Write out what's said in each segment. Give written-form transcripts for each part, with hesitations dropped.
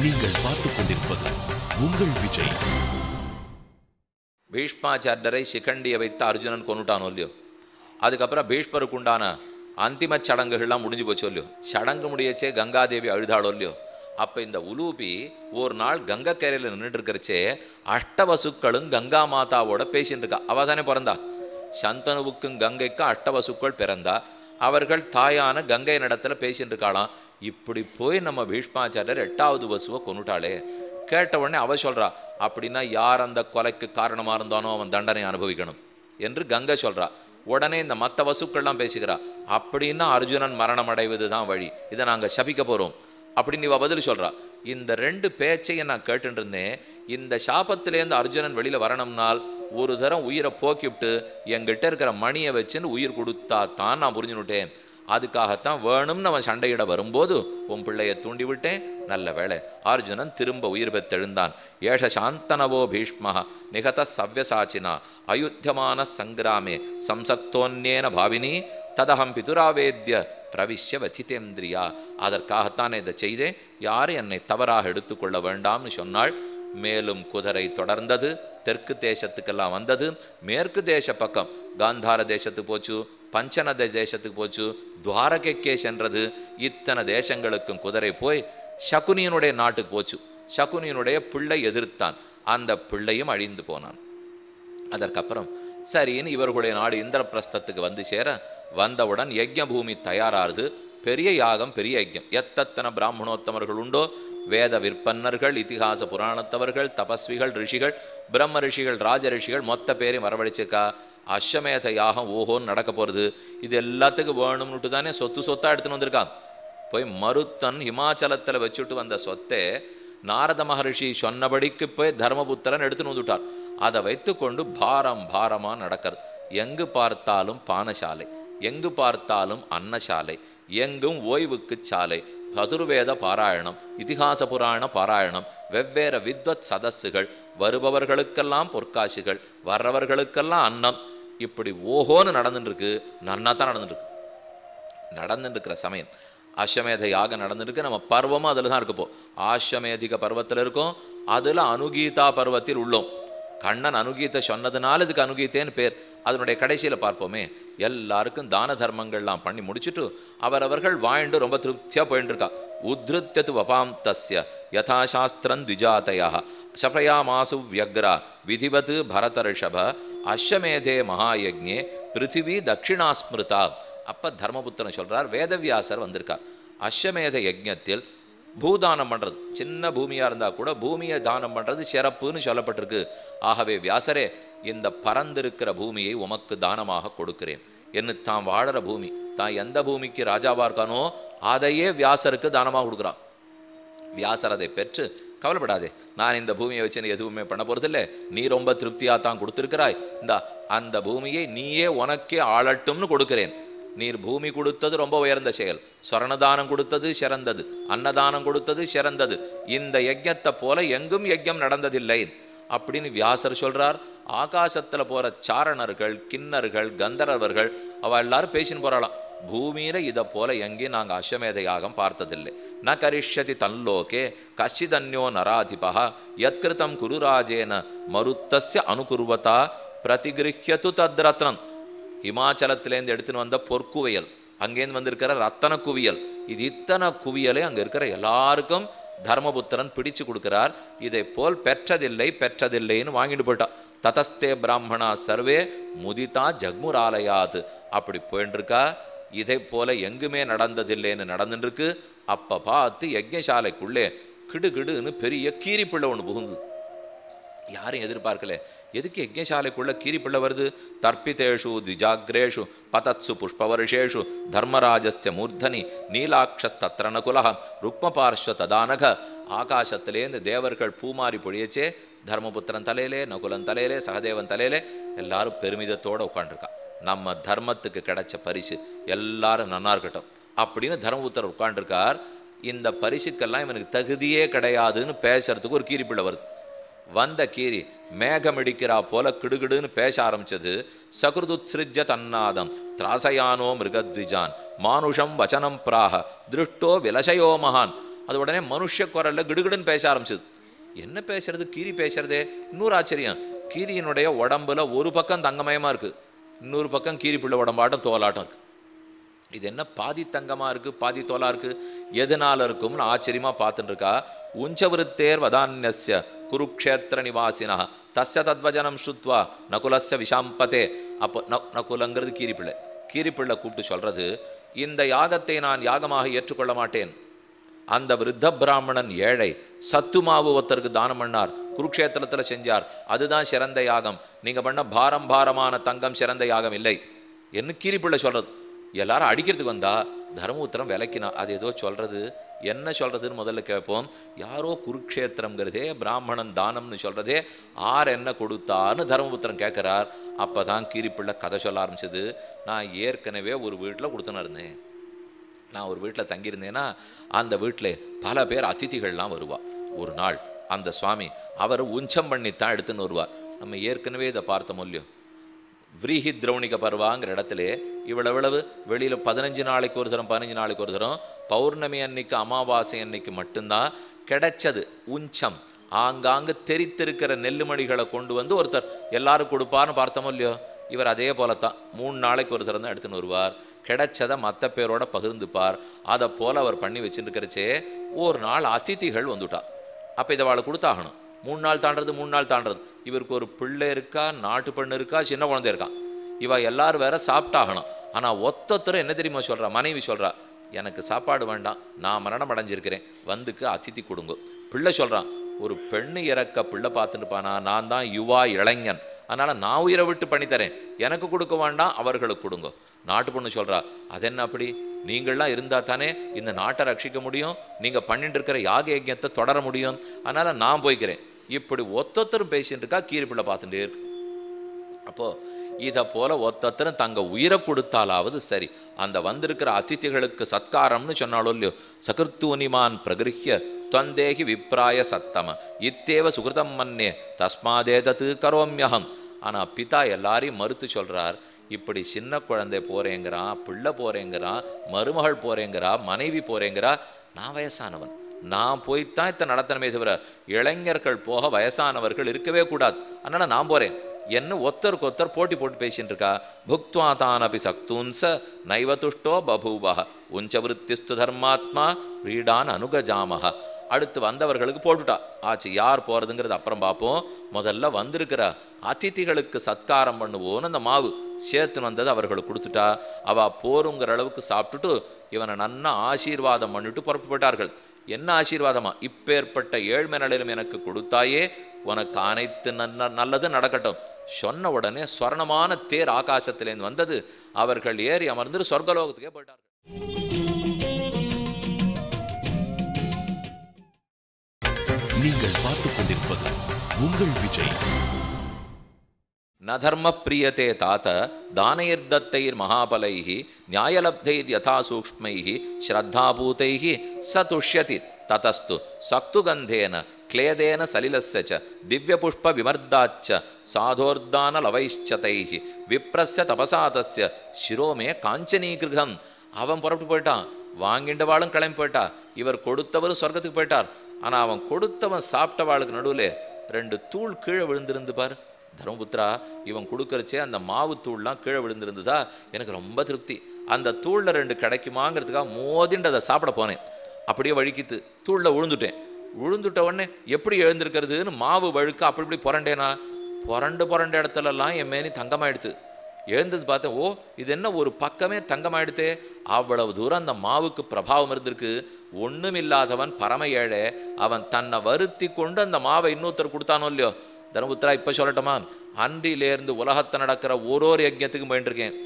நீங்கள் பார்த்துக் கொண்டிருப்பது உங்கள் விஜய். பீஷ்மாச்சாரியரை சிகண்டியை வைத்து அர்ஜுனன் கொண்டுட்டானோ இல்லையோ, அதுக்கப்புறம் பீஷ்மருக்கு உண்டான அந்திம சடங்குகள்லாம் முடிஞ்சு போச்சோ இல்லையோ, சடங்கு முடியச்சே கங்காதேவி அழுதாளோ இல்லையோ. அப்போ இந்த உலூபி ஒரு நாள் கங்கைக்கரையில் நின்றுட்டு இருக்கிறச்சே அஷ்டவசுக்களும் கங்கா மாதாவோட பேசிட்டு இருக்கா. அவள் தானே பிறந்தா. சந்தனுவுக்கும் கங்கைக்கும் அஷ்டவசுக்கள் பிறந்தா. அவர்கள் தாயான கங்கை நடத்துல பேசிட்டு இருக்காளாம். இப்படி போய் நம்ம பீஷ்மாச்சாரியர் 8வது வசுவை கொண்டுட்டாளே. கேட்ட உடனே அவ சொல்றா, அப்படின்னா யார் அந்த கொலைக்கு காரணமாக இருந்தானோ அவன் தண்டனை அனுபவிக்கணும் என்று கங்கை சொல்றா. உடனே இந்த மற்ற வசுக்கள்லாம் பேசிக்கிறா, அப்படின்னா அர்ஜுனன் மரணம் அடைவது தான் வழி, இதை நாங்கள் சபிக்க போகிறோம் அப்படின்னு இவ பதில் சொல்றா. இந்த 2 பேச்சையை நான் கேட்டுட்டு இருந்தேன். இந்த சாபத்திலேருந்து அர்ஜுனன் வெளியில் வரணும்னால் ஒரு தரம் உயிரை போக்கிவிட்டு என்கிட்ட இருக்கிற மணியை வச்சுன்னு உயிர் கொடுத்தா தான் நான் புரிஞ்சுனுட்டேன். அதுக்காகத்தான் வேணும்னு அவன் சண்டையிட வரும்போது உன் பிள்ளையை தூண்டி விட்டேன். நல்ல வேளை அர்ஜுனன் திரும்ப உயிர் பெற்றெழுந்தான். ஏஷ சாந்தனவோ பீஷ்ம நிகத சவ்யசாச்சினா அயுத்தியமான சங்கிராமே சம்சக்தோன்யேன பாவினி ததகம் பிதுராவேத்ய பிரவிஷ்ய வதிதேந்திரியா. அதற்காகத்தான் இதை செய்தேன், யாரும் என்னை தவறாக எடுத்துக்கொள்ள வேண்டாம்னு சொன்னாள். மேலும் குதிரை தொடர்ந்தது, தெற்கு தேசத்துக்கெல்லாம் வந்தது. மேற்கு தேச பக்கம் காந்தார தேசத்துக்கு போச்சு, பஞ்சநத தேசத்துக்கு போச்சு, துவாரகைக்கே சென்றது. இத்தனை தேசங்களுக்கும் குதிரை போய் சகுனியனுடைய நாட்டுக்கு போச்சு. சகுனியனுடைய பிள்ளை எதிர்த்தான், அந்த பிள்ளையும் அழிந்து போனான். அதற்கப்புறம் சரின்னு இவர்களுடைய நாடு இந்திரபிரஸ்தத்துக்கு வந்து சேர வந்தவுடன் யஜ்ஞ பூமி தயாராகுது. பெரிய யாகம், பெரிய யஜ்ஞம். எத்தனை பிராமணோத்தமர்கள் உண்டோ, வேத விற்பன்னர்கள், இதிகாச புராணத்தவர்கள், தபஸ்விகள், ரிஷிகள், பிரம்ம ரிஷிகள், ராஜ ரிஷிகள் மொத்த பேரையும் வரவழைச்சிருக்கா. அஸ்வமேத யாகம் ஓஹோன்னு நடக்க போகிறது. இது எல்லாத்துக்கும் வேணும்னுட்டு தானே சொத்தாக எடுத்துன்னு வந்திருக்கான். போய் மருத்தன் ஹிமாச்சலத்தில் வச்சுட்டு வந்த சொத்தை நாரத மகரிஷி சொன்னபடிக்கு போய் தர்மபுத்திரன் எடுத்துன்னு வந்துட்டார். அதை வைத்து கொண்டு பாரமாக நடக்கிறது. எங்கு பார்த்தாலும் பானசாலை, எங்கு பார்த்தாலும் அன்னசாலை, எங்கும் ஓய்வுக்கு சாலை, சதுர்வேத பாராயணம், இதிகாச புராண பாராயணம், வெவ்வேறு வித்வத் சதஸ்ஸுகள், வருபவர்களுக்கெல்லாம் பொற்காசிகள், வர்றவர்களுக்கெல்லாம் அன்னம். இப்படி ஓஹோன்னு நடந்துட்டுருக்கு. நன்னா தான் நடந்துட்டுருக்கு. நடந்துட்டுருக்கிற சமயம் அஸ்வமேத யாகம் நடந்துருக்கு. நம்ம பர்வமும் அதில் தான் இருக்கப்போ. ஆஸ்வமேதிக பர்வத்தில் இருக்கோம், அதில் அனுகீதா பர்வத்தில் உள்ளோம். கண்ணன் அனுகீதை சொன்னதுனால இதுக்கு அனுகீதேன்னு பேர். அதனுடைய கடைசியில் பார்ப்போமே, எல்லாருக்கும் தான தர்மங்கள்லாம் பண்ணி முடிச்சுட்டு அவரவர்கள் வாழ்ந்து ரொம்ப திருப்தியாக போயிட்டு இருக்கா. உத்ருத்தியது வபாம் தஸ்ய யதாசாஸ்திரன் த்விஜாதயா சபயாமாசு வியக்ரா விதிவத் பரத ரிஷப அஸ்வமேதே மகாயஜ்ஞே பிருத்திவி தட்சிணாஸ்மிருதா. அப்போ தர்மபுத்திரன் சொல்கிறார், வேதவியாசர் வந்திருக்கார். அஸ்வமேத யஜ்ஞத்தில் பூதானம் பண்ணுறது, சின்ன பூமியாக இருந்தால் கூட பூமியை தானம் பண்ணுறது சிறப்புன்னு சொல்லப்பட்டிருக்கு. ஆகவே வியாசரே, இந்த பறந்திருக்கிற பூமியை உமக்கு தானமாக கொடுக்கிறேன். என்று தான் வாழற பூமி, தான் எந்த பூமிக்கு ராஜாவாக இருக்கானோ அதையே வியாசருக்கு தானமாக கொடுக்குறான். வியாசர் அதை பெற்று, கவலைப்படாதே, நான் இந்த பூமியை வச்சு எதுவுமே பண்ண போகிறதில்லை, நீ ரொம்ப திருப்தியாக தான் கொடுத்துருக்கிறாய், இந்த அந்த பூமியை நீயே உனக்கே ஆளட்டும்னு கொடுக்கிறேன். நீர் பூமி கொடுத்தது ரொம்ப உயர்ந்த செயல், சொர்ணதானம் கொடுத்தது சிறந்தது, அன்னதானம் கொடுத்தது சிறந்தது, இந்த யஜ்ஞத்தை போல எங்கும் யஜ்ஞம் நடந்ததில்லை அப்படின்னு வியாசர் சொல்றார். ஆகாசத்தில் போகிற சாரணர்கள், கிண்ணர்கள், கந்தர்வர்கள் அவள் எல்லாரும் பேசின்னு போகிறாளாம், பூமியில் இதை போல எங்கேயும் நாங்கள் அஸ்வமேத யாகம் பார்த்ததில்லை. ந கரிஷ்யதி தன்லோகே கஷ்டிதன்யோ நராதிபா யத்கிருதம் குருராஜேன மருத்தஸ்ய அனுகுர்வதா பிரதிகிருஹ்யது தத்ரத்னம். ஹிமாச்சலத்திலேருந்து எடுத்துன்னு வந்த பொற்குவியல், அங்கேருந்து வந்திருக்கிற ரத்தன குவியல், இது இத்தனை குவியலை அங்கே இருக்கிற எல்லாருக்கும் தர்மபுத்திரன் பிடிச்சு கொடுக்கிறார். இதை போல் பெற்றதில்லைன்னு வாங்கிட்டு போயிட்டா. ததஸ்தே பிராமணா சர்வே முதிதா ஜக்முராலயாது. அப்படி போயின்னு இருக்கா. இதை போல எங்குமே நடந்ததில்லைன்னு நடந்துருக்கு. அப்போ பார்த்து யஜ்ஞசாலைக்குள்ளே கிடுகிடுன்னு பெரிய கீரிப்பிள்ளை ஒன்று புகுந்து. யாரும் எதிர்பார்க்கல. எதுக்கு யஜ்ஞசாலைக்குள்ள கீரிப்பிள்ளை வருது? தர்ப்பிதேஷு திஜாக்ரேஷு பதத்சு புஷ்பவர்ஷேஷு தர்மராஜஸ்ய மூர்தனி நீலாட்சஸ்தத்ர நகுலஹ ருக்மபார்ஸ்வ ததானக. ஆகாசத்திலேருந்து தேவர்கள் பூமாரி பொழியச்சே தர்மபுத்திரன் தலையிலே, நகுலன் தலையிலே, சகதேவன் தலையிலே எல்லாரும் பெருமிதத்தோடு உட்காண்டிருக்கா. நம்ம தர்மத்துக்கு கிடைச்ச பரிசு, எல்லாரும் நன்னா இருக்கட்டும் அப்படின்னு தர்மபுத்திரர் உட்காண்டிருக்கார். இந்த பரிசுக்கெல்லாம் இவனுக்கு தகுதியே கிடையாதுன்னு பேசுறதுக்கு ஒரு கீரிப்பிள்ளை வருது. வந்த கீரி மேகமிடிக்கிறா போல கிடுகிடுன்னு பேச ஆரம்பிச்சது. சகிருதுத்ஸ்ருஜ்ய தன்னாதம் திராசயானோ மிருகத்விஜான் மானுஷம் வச்சனம் பிராக திருஷ்டோ விலசயோ மகான். அது உடனே மனுஷ குரல்ல கிடுகிடுன்னு பேச ஆரம்பிச்சது. என்ன பேசுறது? கீரி பேசுறதே. இன்னொரு ஆச்சரியம், கீரியினுடைய உடம்புல ஒரு பக்கம் தங்கமயமா இருக்கு, இன்னொரு பக்கம் கீரி பிள்ளை உடம்பாட்டம் தோலாட்டம் இருக்கு. இது என்ன பாதி தங்கமா இருக்கு பாதி தோலா இருக்கு, எதனால இருக்கும்னு ஆச்சரியமா பார்த்துட்டு இருக்கா. உஞ்சவிருத்தேர் வதான்யஸ்ய குருக்ஷேத்திர நிவாசினா தஸ்ய தத்வஜனம் ஸ்ருத்வா நகுலஸ்ய விஷாம்பதே. அப்போ நகுலங்கிறது கீரிப்பிள்ளை. கீரிப்பிள்ளை கூப்பிட்டு சொல்றது, இந்த யாகத்தை நான் யாகமாக ஏற்றுக்கொள்ள மாட்டேன். அந்த விருத்த பிராமணன் ஏழை, சத்துமாவு ஒருத்தருக்கு தானம் பண்ணார், குருக்ஷேத்திரத்தில் செஞ்சார், அதுதான் சிறந்த யாகம். நீங்க பண்ண பாரமான தங்கம் சிறந்த யாகம் இல்லை என்ன கீரிப்பிள்ளை சொல்றது. எல்லாரும் அடிக்கிறதுக்கு வந்தா தர்மபுத்திரம் விளக்கினா. அது ஏதோ சொல்றது, என்ன சொல்றதுன்னு முதல்ல கேட்போம். யாரோ குருக்ஷேத்திரம்ங்கிறதே பிராமணன் தானம்னு சொல்றதே ஆர் என்ன கொடுத்தான்னு தர்மபுத்திரம் கேட்கிறார். அப்பதான் கீரிப்பிள்ளை கதை சொல்ல ஆரம்பிச்சது. நான் ஏற்கனவே ஒரு வீட்டில் கொடுத்துன்னு இருந்தேன். நான் ஒரு வீட்டில் தங்கியிருந்தேன்னா அந்த வீட்டில் பல பேர் அதிதிகள்லாம் வருவா. ஒரு நாள் அந்த சுவாமி அவர் உஞ்சம் பண்ணித்தான் எடுத்துன்னு வருவார். நம்ம ஏற்கனவே இதை பார்த்தோம் இல்லையோ, விரீஹி திரௌணிக பருவாங்கிற இடத்துல இவ்வளவு வெளியில் 15 நாளைக்கு ஒரு தரம் 15 நாளைக்கு ஒரு தரம் பௌர்ணமி அன்னைக்கு அமாவாசை அன்னைக்கு மட்டும்தான் கிடைச்சது உஞ்சம். ஆங்காங்கு தெரித்திருக்கிற நெல்லுமணிகளை கொண்டு வந்து ஒருத்தர் எல்லாரும் கொடுப்பார்னு பார்த்தோமோ இல்லையோ, இவர் அதே போலத்தான் 3 நாளைக்கு ஒரு தரம் தான் எடுத்துன்னு வருவார். கிடைச்சதை மற்ற பேரோட பகிர்ந்துப்பார். அதை போல் அவர் பண்ணி வச்சுருக்கிறச்சே ஒரு நாள் அதிதிகள் வந்துட்டா. அப்போ இதை அவளை கொடுத்தாகணும். 3 நாள் தாண்டது 3 நாள் தாண்டது. இவருக்கு ஒரு பிள்ளை இருக்கா, நாட்டு பெண்ணு இருக்கா, சின்ன குழந்தை இருக்கா. இவ எல்லாரும் வேற சாப்பிட்டாகணும். ஆனால் ஒத்தொத்தரும் என்ன தெரியுமா சொல்கிறா, மனைவி சொல்கிறா, எனக்கு சாப்பாடு வேண்டாம், நான் மரணம் அடைஞ்சிருக்கிறேன், வந்துக்கு அதிதி கொடுங்க. பிள்ளை சொல்கிறான், ஒரு பெண்ணு இறக்க பிள்ளை பார்த்துட்டுப்பானா, நான் தான் யுவா இளைஞன், அதனால் நான் உயிரை விட்டு பண்ணித்தரேன், எனக்கு கொடுக்க வேண்டாம், அவர்களுக்கு கொடுங்க. நாட்டு பொண்ணு சொல்கிறா, அது என்ன அப்படி, நீங்கள்லாம் இருந்தால் தானே இந்த நாட்டை ரட்சிக்க முடியும், நீங்கள் பண்ணிட்டு இருக்கிற யாக யஜ்ஞத்தை தொடர முடியும், அதனால் நான் போய்க்கிறேன். இப்படி ஒத்தொத்தரும் பேசிட்டு இருக்கா. கீரிப்பிள்ளை பார்த்துட்டே இருக்கு. அப்போது இதை போல் ஒத்தொத்தரும் தங்க உயிரை கொடுத்தாலாவது சரி, அந்த வந்திருக்கிற அதிதிகளுக்கு சத்காரம்னு சொன்னாலும் இல்லையோ, சகிருத்தூனிமான் பிரகிருஹ்ய தொந்தேகி விப்ராய சத்தம இத்தேவ சுகிருதம் மன்னே தஸ்மாதேதத்து கரோமியகம். ஆனால் பிதா எல்லாரையும் மறுத்து சொல்கிறார். இப்படி சின்ன குழந்தை போகிறேங்கிறான், பிள்ளை போகிறேங்கிறான், மருமகள் போகிறேங்கிறா, மனைவி போகிறேங்கிறா. நான் வயசானவன், நான் போய்த்தான் இத்தனை நடத்தணுமே தவிர இளைஞர்கள் போக வயசானவர்கள் இருக்கவே கூடாது, அதனால் நான் போகிறேன் என்ன ஒத்தருக்கு ஒத்தர் போட்டி போட்டு பேசின்னு இருக்கா. புக்த்வா தானபி சக்தூன்ச நைவதுஷ்டோ பபூவஹ உஞ்சவிருத்திஸ்து தர்மாத்மா ரீடான் அனுகஜாமஹ. அடுத்து வந்தவர்களுக்கு போட்டுட்டா ஆச்சு. யார் போகிறதுங்கிறது அப்புறம் பார்ப்போம். முதல்ல வந்திருக்கிற அதிதிகளுக்கு சத்காரம் பண்ணுவோன்னு அந்த மாவு சேர்த்துன்னு வந்தது அவர்களுக்கு கொடுத்துட்டா. அவள் போருங்கிற அளவுக்கு சாப்பிட்டுட்டு இவனை நன்னா ஆசீர்வாதம் பண்ணிட்டு புறப்பு போட்டார்கள். என்ன ஆசீர்வாதமா, இப்பேற்பட்ட ஏழ்மை நிலையிலும் எனக்கு கொடுத்தாயே, உனக்கு அனைத்து நல்லது நடக்கட்டும். சொன்ன உடனே ஸ்வர்ணமான தேர் ஆகாசத்திலேருந்து வந்தது. அவர்கள் ஏறி அமர்ந்து சொர்க்கலோகத்துக்கே போயிட்டார்கள். நீங்கள் பார்த்துக் கொண்டிருப்பது உங்கள் விஜய். நதர்ம பிரியத்தே தாத்த தானயிர்தத்தைர் மகாபலைஹி நியாயலப்தைர் யதா சூக்ஷ்மைஹி ஸ்ரத்தாபூதைஹி ச துஷ்யதி ததஸ்து சக்துகந்தேன क्लेदेन सलिलस्य च दिव्यपुष्प विमर्दाच्च साधोर्दान लवैश्चतैः विप्रस्य तपसा तस्य शिरो मे काञ्चनीकृगम्. அவன் புறப்பட்டு போயிட்டான், வாங்கிண்டவாளும் கிளம்பி போயிட்டா. இவர் கொடுத்தவர் சொர்க்கத்துக்கு போயிட்டார். ஆனால் அவன் கொடுத்தவன் சாப்பிட்டவாளுக்கு நடுவில் 2 தூள் கீழே விழுந்திருந்து பார். தர்மபுத்திரா, இவன் கொடுக்கறச்சே அந்த மாவு தூள்லாம் கீழே விழுந்திருந்ததா, எனக்கு ரொம்ப திருப்தி. அந்த தூளில் 2 கிடைக்குமாங்கிறதுக்காக மோதிண்டு அதை சாப்பிட போனேன். அப்படியே வழுக்கித்து தூளில் விழுந்துட்ட உடனே எப்படி எழுந்திருக்கிறதுன்னு மாவு வழுக்க அப்படி இப்படி புரண்டேனா, புரண்ட இடத்துலலாம் என் மேனி தங்கமாயிடுது. எழுந்தது பார்த்தேன், ஓ இது என்ன ஒரு பக்கமே தங்கமாயிடுத்தே. அவ்வளவு தூரம் அந்த மாவுக்கு பிரபாவம் இருந்திருக்கு. ஒன்றும் இல்லாதவன் பரம ஏழை, அவன் தன்னை வருத்தி கொண்டு அந்த மாவை இன்னொருத்தர் கொடுத்தானோ இல்லையோ. தர்மபுத்திரா, இப்போ சொல்லட்டுமா, அன்றிலேருந்து உலகத்தை நடக்கிற ஒரு யஜ்ஞத்துக்கும் போயிட்டுருக்கேன்.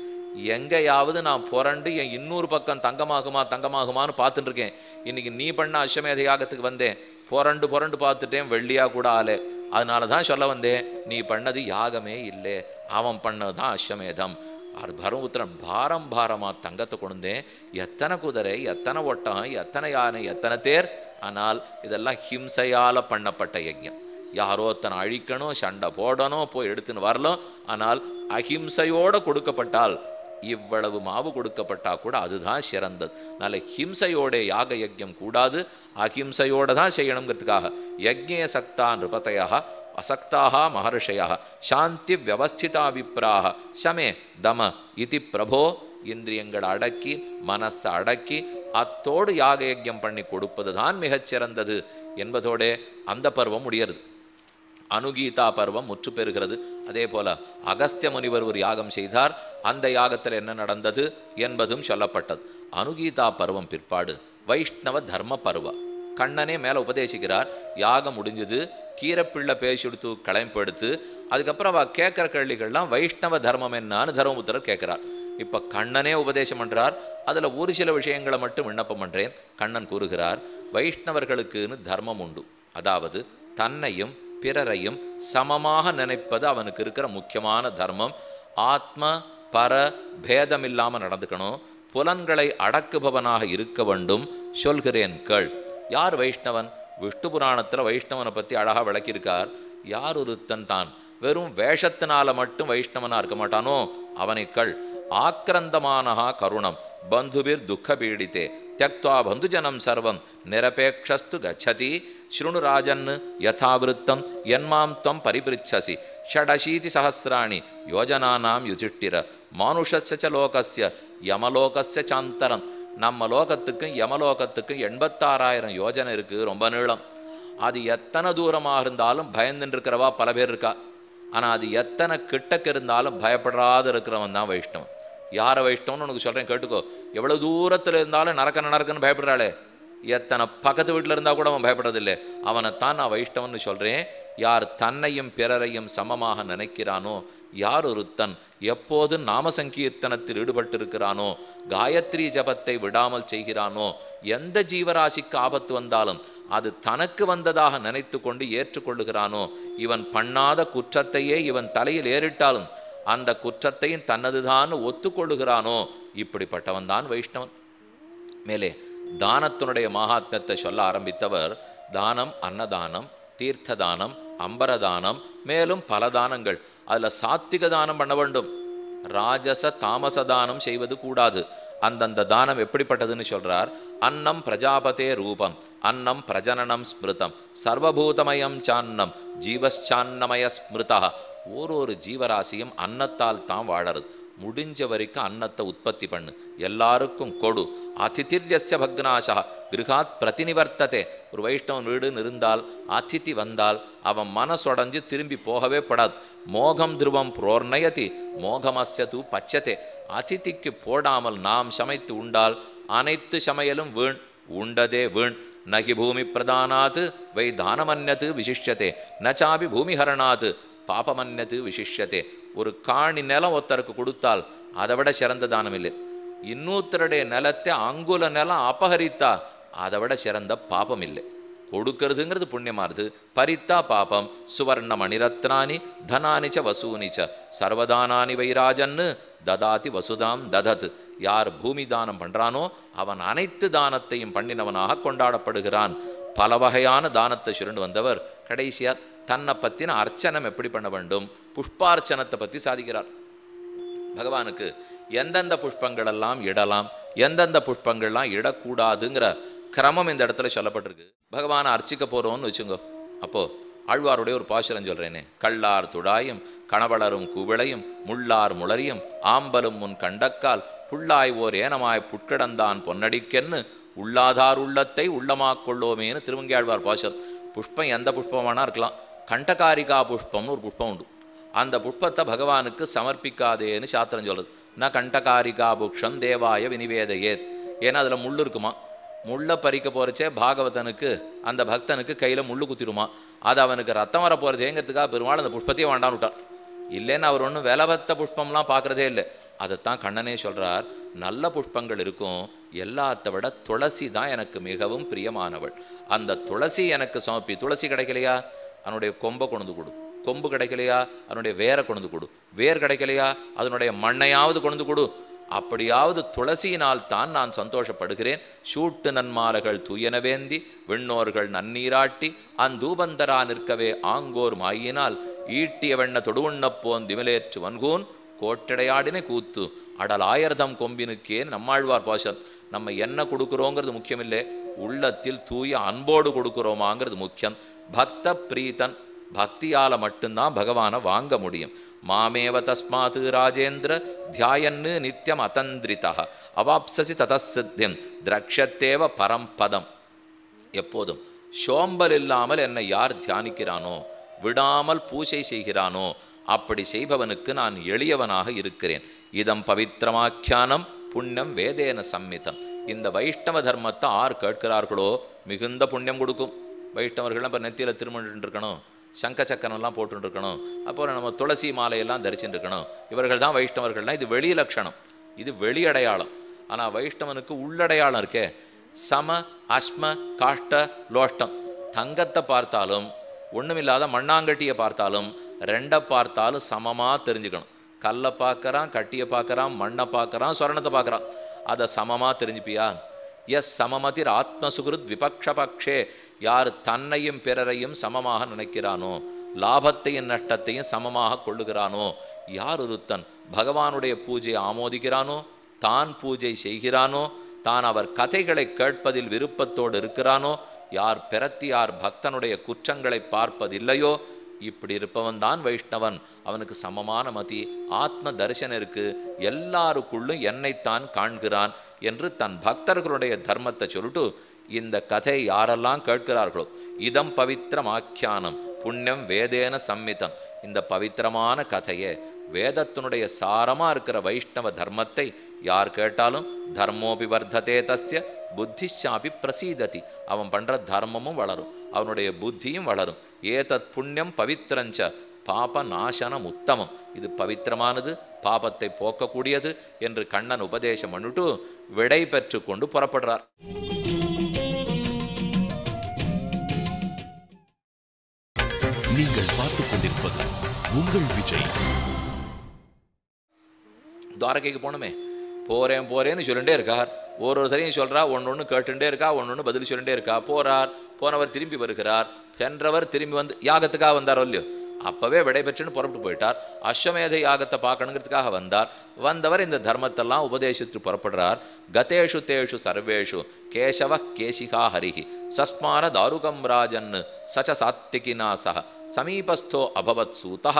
எங்கேயாவது நான் புரண்டு என் இன்னொரு பக்கம் தங்கமாகுமான்னு பார்த்துட்டு இருக்கேன். இன்னைக்கு நீ பண்ண அஸ்வமேத யாகத்துக்கு வந்தேன், புரண்டு பார்த்துட்டேன், வெள்ளியா கூட ஆளே. அதனால தான் சொல்ல வந்தேன், நீ பண்ணது யாகமே இல்லை, அவன் பண்ணது தான் அஸ்வமேதம். தர்மபுத்திரன் பாரமாக தங்கத்தை கொண்டேன். எத்தனை குதிரை, எத்தனை ஒட்டகம், எத்தனை யானை, எத்தனை தேர். ஆனால் இதெல்லாம் ஹிம்சையால் பண்ணப்பட்ட யஜ்ஞம். யாரோ தன்னை அழிக்கணும், சண்டை போடணும், போய் எடுத்துன்னு வரலாம். ஆனால் அஹிம்சையோடு கொடுக்கப்பட்டால் இவ்வளவு மாவு கொடுக்கப்பட்டா கூட அதுதான் சிறந்தது. நல்ல ஹிம்சையோட யாக யஜ்யம் கூடாது, அஹிம்சையோட தான் செய்யணுங்கிறதுக்காக யஜ்ஞே சக்தா நிருபதயா அசக்தாக மகர்ஷயா சாந்தி வியவஸ்திதா விப்ராக சமே தம இதி பிரபோ. இந்திரியங்களை அடக்கி மனசை அடக்கி அத்தோடு யாக யஜ்யம் பண்ணி கொடுப்பது தான் மிகச்சிறந்தது என்பதோட அந்த பருவம் முடியறது. அனுகீதா பருவம் முற்று பெறுகிறது. அதே போல அகஸ்திய முனிவர் ஒரு யாகம் செய்தார். அந்த யாகத்தில் என்ன நடந்தது என்பதும் சொல்லப்பட்டது. அனுகீதா பருவம் பிற்பாடு வைஷ்ணவ தர்ம பருவ. கண்ணனே மேலே உபதேசிக்கிறார். யாகம் முடிஞ்சது, கீரப்பிள்ளை பேசிடுத்து கிளம்பெடுத்து அதுக்கப்புறம் அவ கேட்குற கேள்விகள்லாம் வைஷ்ணவ தர்மம் என்னான்னு தர்மபுத்திரர் கேட்குறார். இப்போ கண்ணனே உபதேசம் பண்ணுறார். அதில் ஒரு சில விஷயங்களை மட்டும் விண்ணப்பம் பண்ணுறேன். கண்ணன் கூறுகிறார், வைஷ்ணவர்களுக்குன்னு தர்மம் உண்டு. அதாவது தன்னையும் பிறரையும் சமமாக நினைப்பது அவனுக்கு இருக்கிற முக்கியமான தர்மம். ஆத்ம பர பேதமில்லாமல் நடந்துக்கணும். புலன்களை அடக்குபவனாக இருக்க வேண்டும். சொல்கிறேன் கேள். யார் வைஷ்ணவன்? விஷ்ணு புராணத்தில் வைஷ்ணவனை பற்றி அழகாக விளக்கியிருக்கார். யார் ஒருத்தன் தான் வெறும் வேஷத்தினால மட்டும் வைஷ்ணவனாக இருக்க மாட்டானோ அவனை கள். ஆக்கிரந்தமானஹா கருணம் பந்துபிர் துக்க பீடித்தே தியக்த்வா பந்துஜனம் சர்வம் நிரபேக்ஷஸ்து கச்சதி ஸ்ருணுராஜன் யதாவிருத்தம் என்மாம் துவம் பரிபிருச்சசி ஷடசீதி சஹசிராணி யோஜனானாம் யுதிஷ்டிர மானுஷஸ்ய லோகஸ்ய யமலோகஸ்ய சாந்தரம். நம்ம லோகத்துக்கும் யமலோகத்துக்கும் 86,000 யோஜனை இருக்குது, ரொம்ப நீளம். அது எத்தனை தூரமாக இருந்தாலும் பயந்துட்டு இருக்கிறவா பல பேர் இருக்கா. ஆனால் அது எத்தனை கிட்டக்கு இருந்தாலும் பயப்படாத இருக்கிறவன் தான் வைஷ்ணவன். யாரை வைஷ்ணவன்னு உனக்கு சொல்கிறேன் கேட்டுக்கோ. எவ்வளோ தூரத்தில் இருந்தாலும் நடக்குன்னு பயப்படுறாளே, எத்தனை பக்கத்து வீட்டில் இருந்தால் கூட அவன் பயப்படுறதில்லை. அவனைத்தான் நான் வைஷ்ணவன்னு சொல்கிறேன். யார் தன்னையும் பிறரையும் சமமாக நினைக்கிறானோ, யார் ஒருத்தன் எப்போது நாம சங்கீர்த்தனத்தில் ஈடுபட்டிருக்கிறானோ, காயத்ரி ஜபத்தை விடாமல் செய்கிறானோ, எந்த ஜீவராசிக்கு ஆபத்து வந்தாலும் அது தனக்கு வந்ததாக நினைத்து கொண்டு ஏற்றுக்கொள்ளுகிறானோ, இவன் பண்ணாத குற்றத்தையே இவன் தலையில் ஏறிட்டாலும் அந்த குற்றத்தையும் தன்னதுதான் ஒத்துக்கொள்ளுகிறானோ, இப்படிப்பட்டவன் தான் வைஷ்ணவன். மேலே தானத்தினுடைய மகாத்மியத்தை சொல்ல ஆரம்பித்தவர். தானம் அன்னதானம், தீர்த்த தானம், அம்பரதானம், மேலும் பல தானங்கள். அதில் சாத்விக தானம் பண்ண வேண்டும். ராஜச தாமச தானம் செய்வது கூடாது. அந்தந்த தானம் எப்படிப்பட்டதுன்னு சொல்றார். அன்னம் பிரஜாபதே ரூபம், அன்னம் பிரஜனனம் ஸ்மிருதம், சர்வபூதமயம் சான்னம் ஜீவச்சான்னமய ஸ்மிருதா. ஒரு ஜீவராசியும் அன்னத்தால் தான் வாழறது. முடிஞ்ச வரைக்கும் அன்னத்தை உற்பத்தி பண்ணு, எல்லாருக்கும் கொடு. அதிதிர்யஸ்ய பக்னாஷா கிருஹாத் பிரதிநிவர்த்ததே. ஒரு வைஷ்ணவன் வீடுன்னு இருந்தால் அதிதி வந்தால் அவன் மனசொடைஞ்சு திரும்பி போகவே படாது. மோகம் துருவம் புரோர்ணயதி மோகமஸ்ய தூ பச்சதே. அதிதிக்கு போடாமல் நாம் சமைத்து உண்டால் அனைத்து சமையலும் வீண், உண்டதே வீண். நகி பூமி பிரதானாத் வை தானமன்யது விசிஷ்யதே நச்சாபி பூமிஹரணாத் பாபமன்யது விசிஷ்யதே. ஒரு காணி நிலம் ஒருத்தருக்கு கொடுத்தால் அதை விட சிறந்த தானம் இல்லை. இன்னொருத்தருடைய நிலத்தை அங்குல நிலம் அபகரித்தா அதை விட சிறந்த பாபம் இல்லை. கொடுக்கறதுங்கிறது புண்ணியமானது, பரித்தா பாபம். சுவர்ண மணிரத்னானி தனானிச்ச வசூனிச்ச சர்வதானானி வைராஜன்னு ததாதி வசுதாம் ததத். யார் பூமி தானம் பண்றானோ அவன் அனைத்து தானத்தையும் பண்ணினவனாக கொண்டாடப்படுகிறான். பல வகையான தானத்தை சுருண்டு வந்தவர் கடைசியா தன்னை பற்றின அர்ச்சனம் எப்படி பண்ண வேண்டும், புஷ்பார்ச்சனத்தை பற்றி சாதிக்கிறார். பகவானுக்கு எந்தெந்த புஷ்பங்களெல்லாம் இடலாம், எந்தெந்த புஷ்பங்கள்லாம் இடக்கூடாதுங்கிற கிரமம் இந்த இடத்துல சொல்லப்பட்டிருக்கு. பகவானை அர்ச்சிக்க போகிறோன்னு வச்சுங்கோ. அப்போது ஆழ்வாருடைய ஒரு பாசுரம் சொல்கிறேனே. கள்ளார் துடாயும் கணவளரும் கூவிளையும் முள்ளார் முளரியும் ஆம்பலும் முன் கண்டக்கால் புள்ளாய் ஓர் ஏனமாய் புட்கிடந்தான் பொன்னடிக்கென்னு உள்ளாதார் உள்ளத்தை உள்ளமாக் கொள்ளோமேன்னு திருவங்கியாழ்வார் பாசுரம். புஷ்பம் எந்த புஷ்பமானா இருக்கலாம். கண்டகாரிகா புஷ்பம்னு ஒரு புஷ்பம் உண்டு. அந்த புஷ்பத்தை பகவானுக்கு சமர்ப்பிக்காதேன்னு சாத்திரம் சொல்லுது. ந கண்டகாரிகா புக்ஷம் தேவாய வினிவேதையேத். ஏன்னா அதில் முள் இருக்குமா. முள்ளை பறிக்க போகிறச்சே பாகவதனுக்கு அந்த பக்தனுக்கு கையில் முள்ளு குத்திடுமா. அது அவனுக்கு ரத்தம் வர போகிறதேங்கிறதுக்காக பெருமாள் அந்த புஷ்பத்தையே வேண்டான்னு விட்டார். இல்லைன்னு அவர் ஒன்றும் விலவத்த புஷ்பம்லாம் பார்க்குறதே இல்லை. அதைத்தான் கண்ணனே சொல்கிறார். நல்ல புஷ்பங்கள் இருக்கும், எல்லாத்த விட துளசி தான் எனக்கு மிகவும் பிரியமானவள். அந்த துளசி எனக்கு சமர்ப்பி. துளசி கிடைக்கலையா அதனுடைய கொம்பை கொண்டு கொடு, கொம்பு கிடைக்கலையா அதனுடைய வேரை கொண்டு கொடு, வேர் கிடைக்கலையா அதனுடைய மண்ணையாவது கொண்டு கொடு. அப்படியாவது துளசியினால் தான் நான் சந்தோஷப்படுகிறேன். சூட்டு நன்மாலைகள் தூயனவேந்தி விண்ணோர்கள் நன்னீராட்டி அந்தூபந்தரா நிற்கவே ஆங்கோர் மாயினால் ஈட்டிய வெண்ண தொடுவுண்ணப்போன் திமிலேற்று வன்கூன் கோட்டடையாடினை கூத்து அடல் ஆயிரதம் கொம்பினுக்கேன்னு நம்மாழ்வார் பாசம். நம்ம என்ன கொடுக்குறோங்கிறது முக்கியமில்லை, உள்ளத்தில் தூய அன்போடு கொடுக்குறோமாங்கிறது முக்கியம். பக்த பிரீதன், பக்தியால் மட்டும்தான் பகவானை வாங்க முடியும். மாமேவ தஸ்மாத் ராஜேந்திர தியாயன்னு நித்தியம் அதந்திரிதா அவாப்சசி ததசித்தியம் திரக்ஷத்தேவ பரம்பதம். எப்போதும் சோம்பல் இல்லாமல் என்னை யார் தியானிக்கிறானோ, விடாமல் பூஜை செய்கிறானோ, அப்படி செய்பவனுக்கு நான் எளியவனாக இருக்கிறேன். இதம் பவித்திரமாக்கியானம் புண்ணியம் வேதேன சம்மிதம். இந்த வைஷ்ணவ தர்மத்தை ஆர் கேட்கிறார்களோ மிகுந்த புண்ணியம் கொடுக்கும். வைஷ்ணவர்கள்லாம் இப்போ நெத்தியில் திருமணிட்டு இருக்கணும், சங்க சக்கரம்லாம் போட்டு இருக்கணும், அப்புறம் நம்ம துளசி மாலையெல்லாம் தரிச்சுட்டு இருக்கணும். இவர்கள் தான் வைஷ்ணவர்கள்லாம். இது வெளி லட்சணம், இது வெளி அடையாளம். ஆனால் வைஷ்ணவனுக்கு உள்ளடையாளம் இருக்கே, சம அஸ்ம காஷ்ட லோஷ்டம். தங்கத்தை பார்த்தாலும் ஒன்றுமில்லாத மண்ணாங்கட்டியை பார்த்தாலும் ரெண்டை பார்த்தாலும் சமமாக தெரிஞ்சுக்கணும். கல்லை பார்க்குறான், கட்டியை பார்க்குறான், மண்ணை பார்க்குறான், சொரணத்தை பார்க்குறான், அதை சமமாக தெரிஞ்சுப்பியா? எஸ் சமமதிர் ஆத்மசுகிருத் விபக்ஷபக்ஷே. யார் தன்னையும் பிறரையும் சமமாக நினைக்கிறானோ, லாபத்தையும் நஷ்டத்தையும் சமமாக கொள்ளுகிறானோ, யார் ஒருத்தன் பகவானுடைய பூஜையை ஆமோதிக்கிறானோ, தான் பூஜை செய்கிறானோ, தான் அவர் கதைகளை கேட்பதில் விருப்பத்தோடு இருக்கிறானோ, யார் பிரத்தியார் பக்தனுடைய குற்றங்களை பார்ப்பதில்லையோ, இப்படி இருப்பவன் தான் வைஷ்ணவன். அவனுக்கு சமமான மதி, ஆத்ம தரிசனம் இருக்கு, எல்லாருக்குள்ளும் என்னைத்தான் காண்கிறான் என்று தன் பக்தர்களுடைய தர்மத்தை சொல்லிட்டு இந்த கதை யாரெல்லாம் கேட்கிறார்களோ, இதம் பவித்திரமாக்கியானம் புண்ணியம் வேதேன சம்மிதம். இந்த பவித்திரமான கதையை, வேதத்தினுடைய சாரமாக இருக்கிற வைஷ்ணவ தர்மத்தை யார் கேட்டாலும் தர்மோபி வர்த்ததே தஸ்ய புத்திஷாபி பிரசீததி. அவன் பண்ணுற தர்மமும் வளரும், அவனுடைய புத்தியும் வளரும். ஏதத் புண்ணியம் பவித்திரஞ்ச பாப நாசனம் உத்தமம். இது பவித்திரமானது, பாபத்தை போக்கக்கூடியது என்று கண்ணன் உபதேசம் பண்ணிட்டு விடை பெற்று கொண்டு புறப்படுறார். நீங்கள் பார்த்துக் கொண்டிருப்பது உங்கள் விஜய். துவாரகைக்கு போகணுமே, போறேன்னு சொல்லிட்டே இருக்கார். ஒரு தரையும் சொல்றா, ஒன்று கேட்டுட்டே இருக்கா, ஒன்று பதில் சொல்லிட்டே இருக்கா. போறார், போனவர் திரும்பி வருகிறார், சென்றவர் திரும்பி வந்து யாகத்துக்காக வந்தாரோ இல்லையோ, அப்பவே விடை பெற்றுன்னு புறப்பட்டு போயிட்டார். அஸ்வமேத யாகத்தை பார்க்கணுங்கிறதுக்காக வந்தார். வந்தவர் இந்த தர்மத்தெல்லாம் உபதேசித்து புறப்படுறார். கதேஷு தேஷு சர்வேஷு கேசவ கேசிகா ஹரிஹி சஸ்மான தாருகம் ராஜன் சச்ச சாத்திகினா சக சமீபஸ்தோ அபவத் சூதா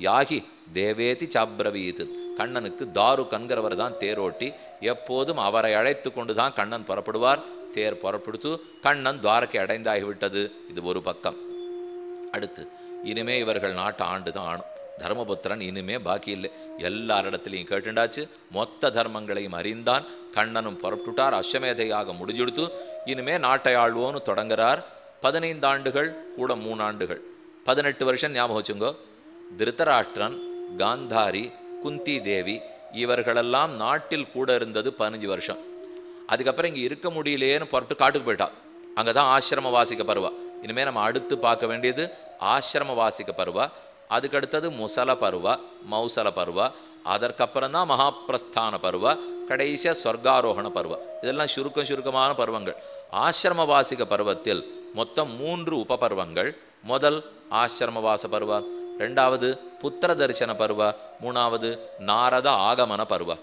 யாகி தேவேதி சாப்ரவீத். கண்ணனுக்கு தாரு கண்கிறவர் தான் தேரோட்டி. எப்போதும் அவரை அழைத்து கொண்டு தான் கண்ணன் புறப்படுவார். தேர் புறப்படுத்து கண்ணன் துவாரகை அடைந்தாகிவிட்டது. இது ஒரு பக்கம். அடுத்து இனிமே இவர்கள் நாட்டை ஆண்டு தான் ஆணும். தர்மபுத்திரன் இனிமே பாக்கி இல்லை, எல்லாரிடத்துலையும் கேட்டுண்டாச்சு, மொத்த தர்மங்களையும் அறிந்தான். கண்ணனும் புறப்பட்டுட்டார். அஸ்வமேதையாக முடிஞ்செடுத்து இனிமே நாட்டை ஆழ்வோன்னு தொடங்குறார். 15 ஆண்டுகள் கூட 3 ஆண்டுகள், 18 வருஷம் ஞாபகம் வச்சுங்கோ. திருதராஷ்டிரன், காந்தாரி, குந்தி தேவி இவர்களெல்லாம் நாட்டில் கூட இருந்தது 15 வருஷம். அதுக்கப்புறம் இங்கே இருக்க முடியலையேன்னு புறப்பட்டு காட்டுக்கு போயிட்டா. அங்கே தான் ஆசிரம வாசிக்க பருவா. இனிமேல் நம்ம அடுத்து பார்க்க வேண்டியது ஆசிரம வாசிக்க பருவா. அதுக்கடுத்தது முசல பருவா, மௌசல பருவா, அதற்கப்புறம் தான் மகாபிரஸ்தான பருவா, கடைசியாக சொர்க்காரோகண பருவா. இதெல்லாம் சுருக்கமான பருவங்கள். ஆசிரம வாசிக்க பருவத்தில் மொத்தம் 3 உபபருவங்கள். முதல் ஆசிரமவாச பருவா, 2வது புத்திர தரிசன பருவா, 3வது நாரத ஆகமன பருவா.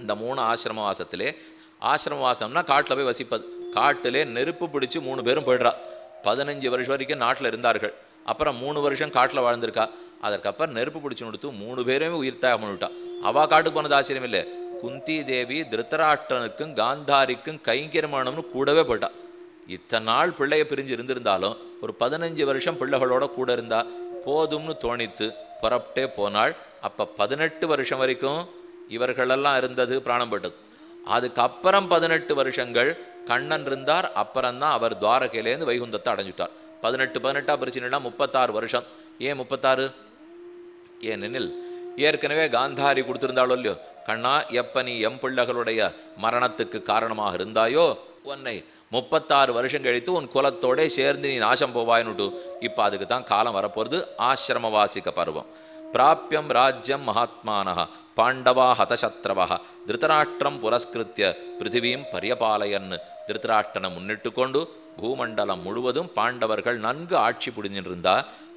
இந்த 3 ஆசிரமவாசத்திலே, ஆசிரமவாசம்னா காட்டில் போய் வசிப்பது. காட்டிலே நெருப்பு பிடிச்சி 3 பேரும் போய்ட்றா. 15 வருஷம் வரைக்கும் நாட்டில் இருந்தார்கள். அப்புறம் 3 வருஷம் காட்டில் வாழ்ந்திருக்கா. அதற்கப்புறம் நெருப்பு பிடிச்சி கொடுத்து 3 பேருமே உயிர் தியாகம் பண்ணிவிட்டா. அவள் காட்டுக்கு போனது ஆச்சரியம் இல்லை. குந்தி தேவி திருத்தராஷ்டிரனுக்கும் காந்தாரிக்கும் கைங்கரமானம்னு கூடவே போயிட்டா. இத்தனை நாள் பிள்ளையை பிரிஞ்சு இருந்திருந்தாலும் ஒரு 15 வருஷம் பிள்ளைகளோட கூட இருந்தா போதும்னு தோணித்து புறப்பட்டே போனாள். அப்போ 18 வருஷம் வரைக்கும் இவர்களெல்லாம் இருந்தது பிராணம் பட்டது. அதுக்கப்புறம் 18 வருஷங்கள் கண்ணன் இருந்தார். அப்புறம்தான் அவர் துவாரகையிலேருந்து வைகுந்தத்தை அடைஞ்சிட்டார். 18 பிரிச்சுனா 36 வருஷம். ஏன் 36? ஏனெனில் ஏற்கனவே காந்தாரி கொடுத்திருந்தாளோ இல்லையோ, கண்ணா எப்ப நீ எம் பிள்ளைகளுடைய மரணத்துக்கு காரணமாக இருந்தாயோ உன்னை 36 வருஷம் கழித்து உன் குலத்தோட சேர்ந்து நீ நாசம் போவாயின்னுட்டு இப்போ அதுக்கு தான் காலம் வரப்போகிறது. ஆசிரமவாசிக்க பருவம். பிராப்பியம் ராஜ்யம் மகாத்மானஹ பாண்டவா ஹதசத்ரவஹ திருதராஷ்டிரம் புரஸ்கிருத்திய பிருத்திவீம் பரியபாலயன். திருதராஷ்டிரனை முன்னிட்டு கொண்டு பூமண்டலம் முழுவதும் பாண்டவர்கள் நன்கு ஆட்சி புரிஞ்சிருந்தா.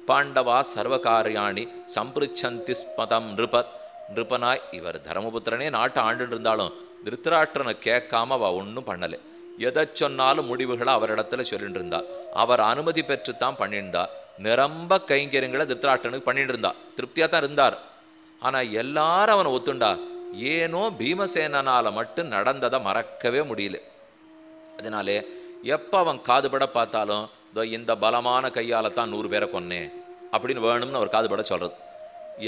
பாண்டவா சர்வகாரியாணி சம்பிருச்சந்தி ஸ்மதம் நிருபத். நிருபனாய் இவர் தர்மபுத்திரனே நாட்டை ஆண்டு இருந்தாலும் திருத்தராஷ்டிரனை கேட்காம அவ ஒன்றும் பண்ணலை. எதை சொன்னாலும் முடிவுகளை அவரிடத்துல சொல்லிட்டு இருந்தா. அவர் அனுமதி பெற்றுத்தான் பண்ணியிருந்தா. நிரம்ப கைங்கரியங்களை திருத்தராஷ்டிரனுக்கு பண்ணிட்டு இருந்தா. திருப்தியாக தான் இருந்தார். ஆனால் எல்லாரும் அவனை ஒத்துண்டா. ஏனோ பீமசேனனால் மட்டும் நடந்ததை மறக்கவே முடியல. அதனாலே எப்போ அவன் காதுபட பார்த்தாலும் இந்த பலமான கையால் தான் 100 பேரை கொன்னேன் அப்படின்னு வேணும்னு அவர் காதுபட சொல்கிறது.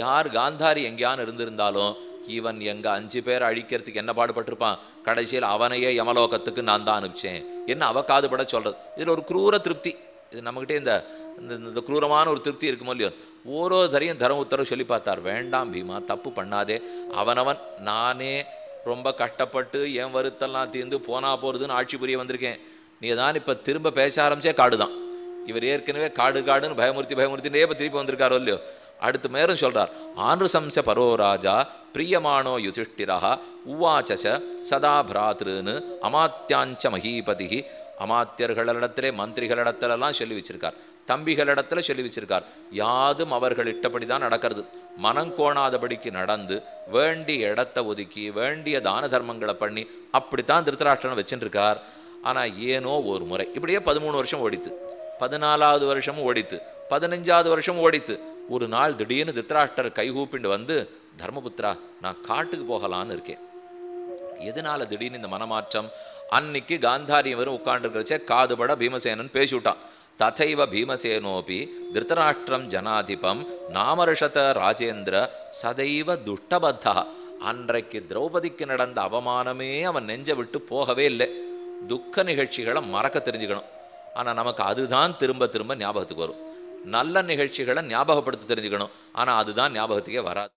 யார் காந்தாரி எங்கேயான்னு இருந்திருந்தாலும் இவன் எங்கள் 5 பேரை அழிக்கிறதுக்கு என்ன பாடுபட்டிருப்பான், கடைசியில் அவனையே யமலோகத்துக்கு நான் தான் அனுப்பிச்சேன் என்ன அவ காதுபட சொல்கிறது. இதில் ஒரு குரூர திருப்தி. இது நம்மகிட்டே இந்த குரூரமான ஒரு திருப்தி இருக்குமோ இல்லையோ. ஓரோ தரையும் தர்மபுத்திரர் சொல்லி பார்த்தார், வேண்டாம் பீமா, தப்பு பண்ணாதே. அவனவன் நானே ரொம்ப கஷ்டப்பட்டு என் வருத்தெல்லாம் தீர்ந்து போனா போகிறதுன்னு ஆட்சி புரிய வந்திருக்கேன். நீ தான் இப்போ திரும்ப பேச ஆரம்பிச்சே காடு தான். இவர் ஏற்கனவே காடுன்னு பயமுறுத்தினே இப்போ திருப்பி வந்திருக்காரோ இல்லையோ. அடுத்து மேலும் சொல்றார், ஆனுசம்ச பரோ ராஜா பிரியமானோ யுதிஷ்டிரா உவாச்ச சதா பிராத்ருன்னு அமாத்தியாஞ்ச மகீபதி. அமாத்தியர்களிடத்திலே மந்திரிகளிடத்திலெல்லாம் சொல்லி வச்சிருக்கார், தம்பிகளிடத்துல சொல்லி வச்சிருக்கார். யாதும் அவர்கள் இட்டபடி தான் நடக்கிறது. மனம் கோணாதபடிக்கு நடந்து வேண்டிய இடத்தை ஒதுக்கி வேண்டிய தான தர்மங்களை பண்ணி அப்படித்தான் திருத்தராஷ்டிரனை வச்சுருக்கார். ஆனால் ஏனோ ஒரு முறை இப்படியே 13 வருஷம் ஓடித்து, 14வது வருஷமும் ஓடித்து, 15வது வருஷமும் ஓடித்து. ஒரு நாள் திடீர்னு திருத்தராஷ்டிரர் கைகூப்பிண்டு வந்து, தர்மபுத்திரா நான் காட்டுக்கு போகலான்னு இருக்கேன். எதனால திடீர்னு இந்த மனமாற்றம்? அன்னைக்கு காந்தாரியம் வரும் உட்காந்துருக்கிறச்சே காதுபட பீமசேனன் பேசிவிட்டான். ததைவ பீமசேனோபி திருத்தராஷ்டிரம் ஜனாதிபம் நாமர்ஷத ராஜேந்திர சதைவ துஷ்டபத்தா. அன்றைக்கு திரௌபதிக்கு நடந்த அவமானமே அவன் நெஞ்ச விட்டு போகவே இல்லை. துக்க நிகழ்ச்சிகளை மறக்க தெரிஞ்சுக்கணும். ஆனால் நமக்கு அதுதான் திரும்ப திரும்ப ஞாபகத்துக்கு வரும். நல்ல நிகழ்ச்சிகளை ஞாபகப்படுத்த தெரிஞ்சுக்கணும். ஆனால் அதுதான் ஞாபகத்துக்கே வராது.